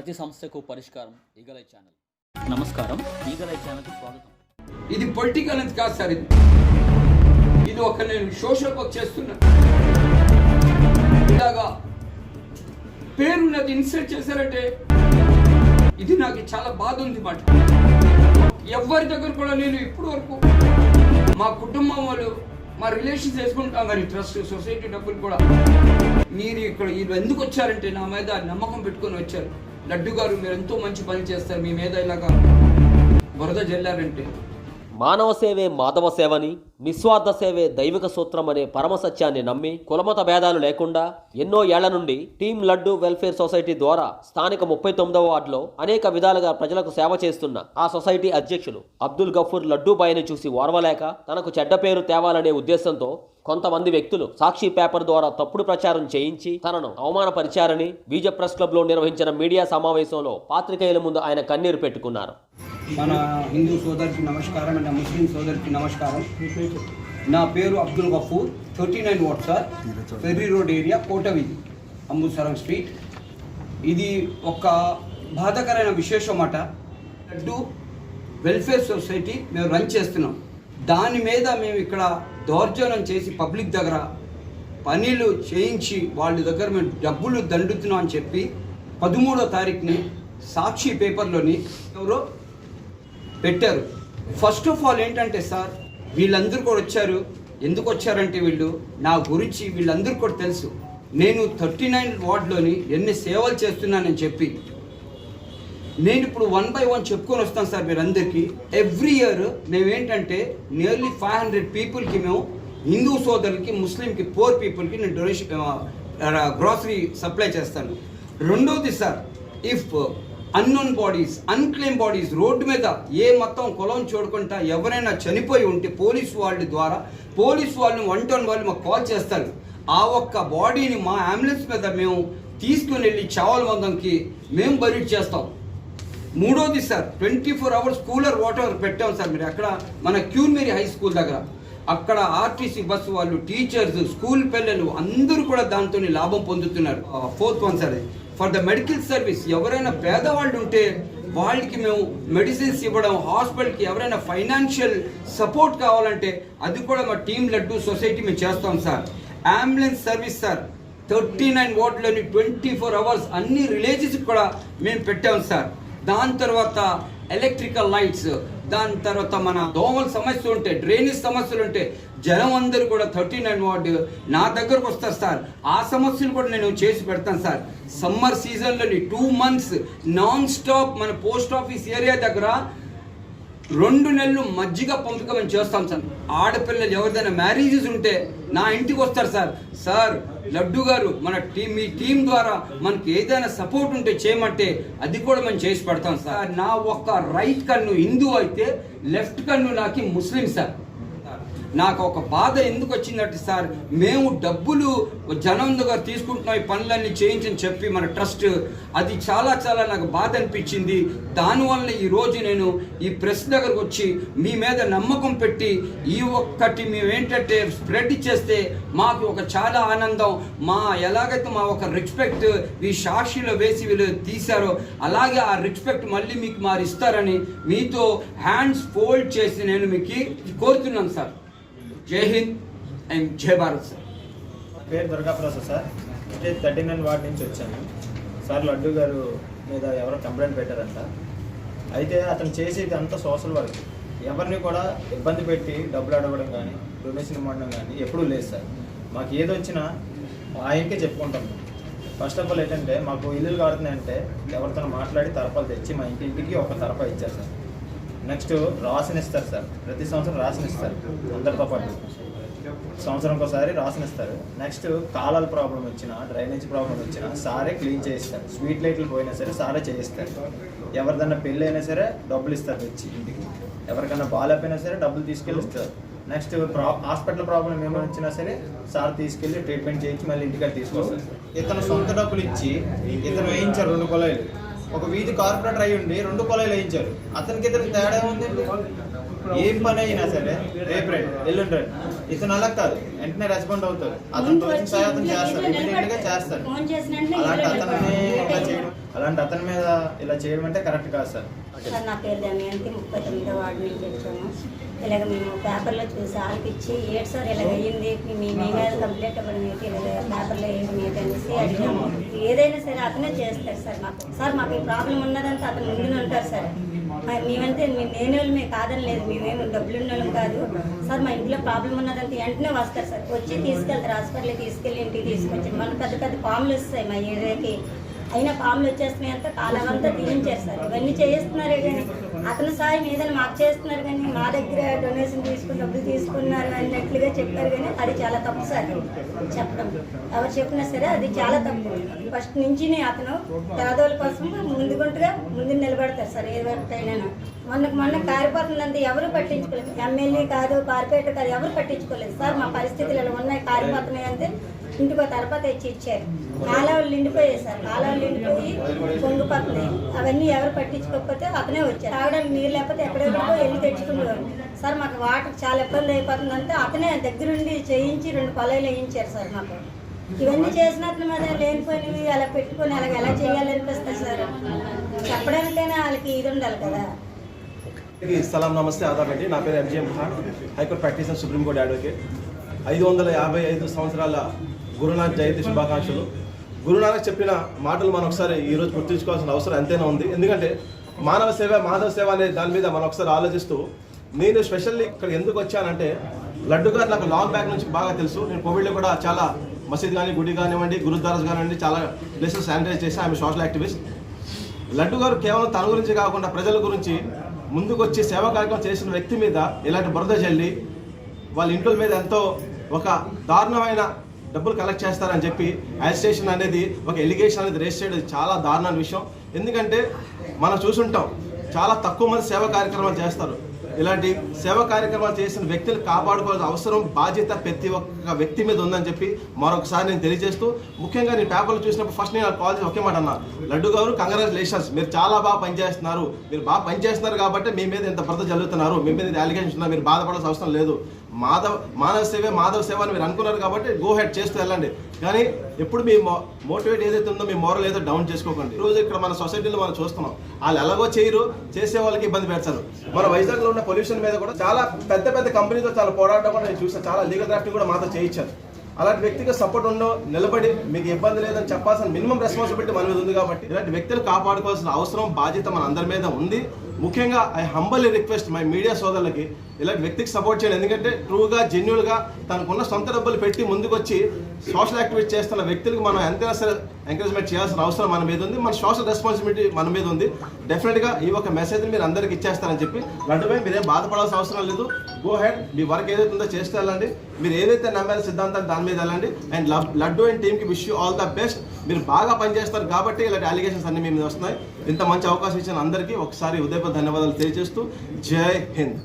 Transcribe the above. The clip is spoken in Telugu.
ప్రతి సమస్యకు పరిష్కారం ఈగలై ఛానల్. నమస్కారం, ఈగలై ఛానల్కి స్వాగతం. ఇది పొలిటికల్ అనేది కాదు సార్, ఇది ఒక నేను సోషల్ వర్క్ చేస్తున్నా. ఇలాగా పేరున్నది ఇన్సల్ట్ చేశారంటే ఇది నాకు చాలా బాధ ఉంది మాట. ఎవరి దగ్గర కూడా నేను ఇప్పటి వరకు మా కుటుంబం వాళ్ళు మా రిలేషన్స్ వేసుకుంటాం కానీ ట్రస్ట్ సొసైటీ డబ్బులు కూడా మీరు ఇక్కడ వీళ్ళు ఎందుకు వచ్చారంటే నా మీద నమ్మకం పెట్టుకొని వచ్చారు. లడ్డు గారు మీరు ఎంతో మంచి పని చేస్తారు, మీ మీద ఇలాగా బురద జల్లారంటే. మానవ సేవే మాధవ సేవని, నిస్వార్థ సేవే దైవిక సూత్రం అనే పరమసత్యాన్ని నమ్మి కులమత భేదాలు లేకుండా ఎన్నో ఏళ్ల నుండి టీమ్ లడ్డు వెల్ఫేర్ సొసైటీ ద్వారా స్థానిక 39వ వార్డులో అనేక విధాలుగా ప్రజలకు సేవ చేస్తున్న ఆ సొసైటీ అధ్యక్షులు అబ్దుల్ గఫూర్ లడ్డూబాయిని చూసి ఓర్వలేక తనకు చెడ్డ పేరు తేవాలనే ఉద్దేశంతో కొంతమంది వ్యక్తులు సాక్షి పేపర్ ద్వారా తప్పుడు ప్రచారం చేయించి తనను అవమానపరిచారని బీజే ప్రెస్ క్లబ్లో నిర్వహించిన మీడియా సమావేశంలో పాత్రికేయుల ముందు ఆయన కన్నీరు పెట్టుకున్నారు. మన హిందూ సోదరికి నమస్కారం అండ్ ముస్లిం సోదరికి నమస్కారం. నా పేరు Abdul Gafoor, 39 ward sir, ferry road area, Kotaveedhi, Amritsaram street. ఇది ఒక బాధాకరమైన విశేషం అట. లడ్డు వెల్ఫేర్ సొసైటీ మేము రన్ చేస్తున్నాం. దాని మీద మేము ఇక్కడ దౌర్జన్యం చేసి పబ్లిక్ దగ్గర పనులు చేయించి వాళ్ళ దగ్గర మేము డబ్బులు దండుతున్నాం అని చెప్పి 13వ తారీఖుని సాక్షి పేపర్లోని ఎవరో పెట్టారు. ఫస్ట్ ఆఫ్ ఆల్ ఏంటంటే సార్, వీళ్ళందరూ కూడా వచ్చారు. ఎందుకు వచ్చారంటే వీళ్ళు నా గురించి వీళ్ళందరూ కూడా తెలుసు. నేను 39 వార్డులోని ఎన్ని సేవలు చేస్తున్నానని చెప్పి నేను ఇప్పుడు 1 by 1 చెప్పుకొని వస్తాను సార్ మీరందరికీ. ఎవ్రీ ఇయర్ మేమేంటంటే నియర్లీ 500 పీపుల్కి మేము హిందూ సోదరులకి, ముస్లింకి, పోర్ పీపుల్కి నేను డొనేషన్ గ్రాసరీ సప్లై చేస్తాను. రెండోది sir, if unknown bodies, unclaimed bodies road మీద ఏ మొత్తం కులం చూడకుండా ఎవరైనా చనిపోయి ఉంటే పోలీసు వాళ్ళ ద్వారా పోలీసు వాళ్ళని 110 వాళ్ళు మాకు కాల్ చేస్తారు. ఆ ఒక్క బాడీని మా అంబులెన్స్ మీద మేము తీసుకుని వెళ్ళి చావలమందంకి మేము బరీడ్ చేస్తాం. మూడోది సార్, 24 hours కూలర్ వాటర్ పెట్టాం సార్. మీరు అక్కడ మన క్యూన్మేరీ హై స్కూల్ దగ్గర అక్కడ ఆర్టీసీ బస్సు వాళ్ళు, టీచర్స్, స్కూల్ పిల్లలు అందరూ కూడా దాంతో లాభం పొందుతున్నారు. 4th one sir, for the medical service ఎవరైనా పేదవాళ్ళు ఉంటే వాళ్ళకి మేము మెడిసిన్స్ ఇవ్వడం, హాస్పిటల్కి ఎవరైనా ఫైనాన్షియల్ సపోర్ట్ కావాలంటే అది కూడా మా టీమ్ లడ్డు సొసైటీ మేము చేస్తాం sir. Ambulance service sir 39 వార్డులోని 24 hours అన్ని విలేజెస్కి కూడా మేము పెట్టాం సార్. దాని తర్వాత ఎలక్ట్రికల్ లైట్స్, దాని తర్వాత మన దోమల సమస్యలు ఉంటే, డ్రైనేజ్ సమస్యలు ఉంటే జనం అందరూ కూడా 39 వార్డు నా దగ్గరకు వస్తారు సార్. ఆ సమస్యలు కూడా నేను చేసి పెడతాను సార్. సమ్మర్ సీజన్లోని 2 months నాన్ స్టాప్ మన పోస్ట్ ఆఫీస్ ఏరియా దగ్గర 2 నెలలు మజ్జిగ పంపిక మేము చేస్తాం సార్. ఆడపిల్లలు ఎవరిదైనా మ్యారేజెస్ ఉంటే నా ఇంటికి వస్తారు సార్. సార్ లడ్డు గారు మన మీ టీం ద్వారా మనకి ఏదైనా సపోర్ట్ ఉంటే చేయమంటే అది కూడా మేము చేసి పెడతాం సార్. నా ఒక్క రైట్ కన్ను హిందూ అయితే లెఫ్ట్ కన్ను నాకు ముస్లిం సార్. నాకు ఒక బాధ ఎందుకు వచ్చిందంటే సార్, మేము డబ్బులు జనం దగ్గర తీసుకుంటున్నాం ఈ పనులన్నీ చేయించని చెప్పి మన ట్రస్ట్, అది చాలా చాలా నాకు బాధ అనిపించింది. దానివల్ల ఈరోజు నేను ఈ ప్రెస్ దగ్గరకు వచ్చి మీ మీద నమ్మకం పెట్టి ఈ ఒక్కటి మేము ఏంటంటే స్ప్రెడ్ చేస్తే మాకు ఒక చాలా ఆనందం. మా ఎలాగైతే మా ఒక రెస్పెక్ట్ ఈ సాక్షిలో వేసి వీళ్ళు తీశారో అలాగే ఆ రెస్పెక్ట్ మళ్ళీ మీకు మారు ఇస్తారని మీతో హ్యాండ్స్ ఫోల్డ్ చేసి నేను మీకు కోరుతున్నాను సార్. జై హింద్ అండ్ జై భారత్ సార్. పేరు దుర్గాప్రసాద్ సార్, అంటే 39 వార్డ్ నుంచి వచ్చాను సార్. లడ్డు గారు మీద ఎవరో కంప్లైంట్ పెట్టారంట. అయితే అతను చేసేది అంతా సోషల్ వర్క్, ఎవరిని కూడా ఇబ్బంది పెట్టి డబ్బులు అడగడం కానీ డొనేషన్ ఇవ్వడం కానీ ఎప్పుడూ లేదు సార్. మాకు ఏది వచ్చినా ఆయనకే చెప్పుకుంటాం. ఫస్ట్ ఆఫ్ ఆల్ ఏంటంటే మాకు ఇల్లులు కాడుతున్నాయంటే ఎవరితో మాట్లాడి తరపాలు తెచ్చి మా ఇంటికి ఒక తరపా ఇచ్చారు సార్. నెక్స్ట్ రాషన్ ఇస్తారు సార్, ప్రతి సంవత్సరం రాషన్ ఇస్తారు అందరితో పాటు, సంవత్సరం ఒకసారి రాషన్ ఇస్తారు. నెక్స్ట్ కాలాల ప్రాబ్లం వచ్చినా, డ్రైనేజ్ ప్రాబ్లం వచ్చినా సారే క్లీన్ చేయిస్తారు. స్ట్రీట్ లైట్లు పోయినా సరే సారే చేయిస్తారు. ఎవరిదన్నా పెళ్ళి అయినా సరే డబ్బులు ఇస్తారు తెచ్చి ఇంటికి. ఎవరికైనా బాగాలేకపోయినా సరే డబ్బులు తీసుకెళ్ళి ఇస్తారు. నెక్స్ట్ హాస్పిటల్ ప్రాబ్లం ఏమైనా వచ్చినా సరే సార్ తీసుకెళ్ళి ట్రీట్మెంట్ చేయించి మళ్ళీ ఇంటికి తీసుకొస్తారు. ఇతను సొంత డబ్బులు ఇచ్చి ఇతను వేయించారు 2 కొలాయిలు. ఒక వీధి కార్పొరేటర్ అయ్యి ఉండి 2 కొలాయిలు వేయించారు. అతనికి ఇతనికి తేడా ఏముందండి? ఏం పని అయినా సరే రేపు రండి ఎల్లుండి రండి, ఇతను అలా కాదు, వెంటనే రెస్పాండ్ అవుతారు. అతను తోచిన సాయం అతను చేస్తారు, ఇమీడియట్ గా చేస్తారు. అలాంటి అతని మీద ఇలా చేయడం అంటే కరెక్ట్ కాదు సార్. సార్ నా పేరు దమయంతి, 39వ వార్డు నుంచి వచ్చాము. ఇలాగ మేము పేపర్లో చూసి ఆలపించి ఏంటి సార్ ఇలాగ అయ్యింది, మీ మీద కంప్లైంట్ ఇవ్వడం ఏంటి, ఇలాగ పేపర్లో వేయడం ఏంటి అనేసి అడిగాము. ఏదైనా సరే అతనే చేస్తారు సార్ మాకు. సార్ మాకు ఈ ప్రాబ్లం ఉన్నదంతా అతను ముందునే ఉంటారు సార్. మేమంటే లేని వాళ్ళు మేము కాదని లేదు, మేమేమి డబ్బులు ఉన్న వాళ్ళం కాదు సార్. మా ఇంట్లో ప్రాబ్లం ఉన్నదంతా వెంటనే వస్తారు సార్, వచ్చి తీసుకెళ్తారు, హాస్పిటల్కి తీసుకెళ్ళి ఇంటికి తీసుకొచ్చి. మన పెద్ద పెద్ద పాములు వస్తాయి మా ఏరియాకి, అయినా పాములు వచ్చేస్తున్నాయి అంతా కాలం అంతా తీయించారు సార్. ఇవన్నీ చేస్తున్నారే కానీ అతను సాయం ఏదైనా మాకు చేస్తున్నారు కానీ మా దగ్గర డొనేషన్ తీసుకుని డబ్బులు తీసుకున్నారు అన్నట్లుగా చెప్పారు కానీ అది చాలా తప్పు సార్. చెప్పడం ఎవరు చెప్పినా సరే అది చాలా తప్పు. ఫస్ట్ నుంచి అతను పేదోళ్ళ కోసం ముందు నిలబడతారు సార్. ఏ వరకైనా మొన్న కారిపోతుందంటే ఎవరు పట్టించుకోలేదు, ఎమ్మెల్యే కాదు కార్పొరేట్ కాదు ఎవరు పట్టించుకోలేదు సార్. మా పరిస్థితులు ఇలా ఉన్నాయి, కారిపోతున్నాయి అంటే ఇంటికో తరపా తెచ్చి ఇచ్చారు. కాలువలు నిండిపోయాయి సార్, కాలువలు నిండిపోయి పొంగిపోతున్నాయి. అవన్నీ ఎవరు పట్టించుకోకపోతే అతనే వచ్చారు. తాగడానికి నీరు లేకపోతే ఎక్కడెక్కడో వెళ్ళి తెచ్చుకునేవారు సార్. మాకు వాటర్ చాలా ఇబ్బంది అయిపోతుందంటే అతనే దగ్గరుండి చేయించి 2 కొలాయిలు వేయించారు సార్ మాకు. ఇవన్నీ చేసినట్లు మీద లేనిపోయినవి అలా పెట్టుకొని అలాగ ఎలా చేయాలనిపిస్తుంది సార్. చెప్పడానికైనా వాళ్ళకి ఇది ఉండాలి కదా. సలాం, నమస్తే, ఆదాబ్ అండి. నా పేరు MGM Khan, high court ప్రాక్టీసర్, supreme court advocate. 555 సంవత్సరాల గురునానక్ జయంతి శుభాకాంక్షలు. గురునానక్ చెప్పిన మాటలు మనం ఒకసారి ఈరోజు గుర్తుంచుకోవాల్సిన అవసరం ఎంతైనా ఉంది. ఎందుకంటే మానవ సేవ మాధవ సేవ అనే దాని మీద మనం ఒకసారి ఆలోచిస్తూ, నేను స్పెషల్లీ ఇక్కడ ఎందుకు వచ్చానంటే, లడ్డు గారు నాకు లాంగ్ బ్యాక్ నుంచి బాగా తెలుసు. నేను కోవిడ్లో కూడా చాలా మసీద్ కానీ గుడి కానివ్వండి, గురుద్వారాస్ కానివ్వండి, చాలా ప్లేసెస్ శానిటైజ్ చేసి ఆమె సోషల్ యాక్టివిస్ట్. లడ్డు గారు కేవలం తన గురించి కాకుండా ప్రజల గురించి ముందుకు వచ్చి సేవా కార్యక్రమం చేసిన వ్యక్తి మీద ఇలాంటి బురద జల్లి వాళ్ళ ఇంట్లో మీద ఎంతో ఒక దారుణమైన డబ్బులు కలెక్ట్ చేస్తారని చెప్పి అజిటేషన్ అనేది, ఒక ఎలిగేషన్ అనేది రేస్ చేయడం చాలా దారుణమైన విషయం. ఎందుకంటే మనం చూసుంటాం, చాలా తక్కువ మంది సేవా కార్యక్రమాలు చేస్తారు. ఇలాంటి సేవా కార్యక్రమాలు చేసిన వ్యక్తులు కాపాడుకోవాల్సిన అవసరం, బాధ్యత ప్రతి ఒక్క వ్యక్తి మీద ఉందని చెప్పి మరొకసారి నేను తెలియజేస్తూ, ముఖ్యంగా నేను పేపర్లు చూసినప్పుడు ఫస్ట్ నేను కాల్ చేసి ఒకే మాట అన్నా, లడ్డు గారు కంగ్రాచులేషన్స్, మీరు చాలా బాగా పనిచేస్తున్నారు. మీరు బాగా పనిచేస్తున్నారు కాబట్టి మీ మీద ఎంత బురద జల్లుతున్నారు, మీ మీద అలిగేషన్స్ ఉన్నారు, మీరు బాధపడాల్సిన అవసరం లేదు. మానవ సేవే మాధవ సేవ అని మీరు అనుకున్నారు కాబట్టి గో హెడ్ చేస్తూ వెళ్ళండి. కానీ ఎప్పుడు మీ మోటివేట్ ఏదైతే ఉందో మీ మోరల్ ఏదో డౌన్ చేసుకోకండి. రోజు ఇక్కడ మన సొసైటీలో మనం చూస్తున్నాం, వాళ్ళు ఎలాగో చేయరు, చేసే వాళ్ళకి ఇబ్బంది పెడతారు. మన వైజాగ్లో ఉన్న పొల్యూషన్ మీద కూడా చాలా పెద్ద పెద్ద కంపెనీతో చాలా పోరాటం కూడా నేను చూసాను. చాలా లీగల్ డ్రాఫ్టింగ్ కూడా మాతో చేయించారు. అలాంటి వ్యక్తిగా సపోర్ట్ ఉండో నిలబడి మీకు ఇబ్బంది లేదని చెప్పాల్సిన మినిమం రెస్పాన్సిబిలిటీ మన మీద ఉంది. కాబట్టి ఇలాంటి వ్యక్తులు కాపాడుకోవాల్సిన అవసరం, బాధ్యత మన అందరి మీద ఉంది. ముఖ్యంగా ఐ హంబల్లీ రిక్వెస్ట్ మై మీడియా సోదరులకి ఇలాంటి వ్యక్తికి సపోర్ట్ చేయండి. ఎందుకంటే ట్రూగా జెన్యున్గా తనకున్న సొంత డబ్బులు పెట్టి ముందుకు వచ్చి సోషల్ యాక్టివిటీ చేస్తున్న వ్యక్తులకు మనం ఎంతైనా సరే ఎంకరేజ్మెంట్ చేయాల్సిన అవసరం మన మీద ఉంది. మన సోషల్ రెస్పాన్సిబిలిటీ మన మీద ఉంది. డెఫినెట్గా ఈ ఒక మెసేజ్ మీరు అందరికి ఇచ్చేస్తారని చెప్పి, లడ్డుపై మీరేం బాధపడాల్సిన అవసరం లేదు. గో హెడ్, మీ వర్క్ ఏదైతే ఉందో చేస్తే వెళ్ళండి. మీరు ఏదైతే నమ్మారో సిద్ధాంతాన్ని దాని మీద వెళ్ళండి. అండ్ లడ్డు అండ్ టీమ్కి wish you all the best. మీరు బాగా పనిచేస్తారు కాబట్టి ఇలాంటి అలిగేషన్స్ అన్ని మీ మీద వస్తున్నాయి. ఇంత మంచి అవకాశం ఇచ్చిన అందరికీ ఒకసారి ఉదయపూర్వక ధన్యవాదాలు తెలియజేస్తూ జై హింద్.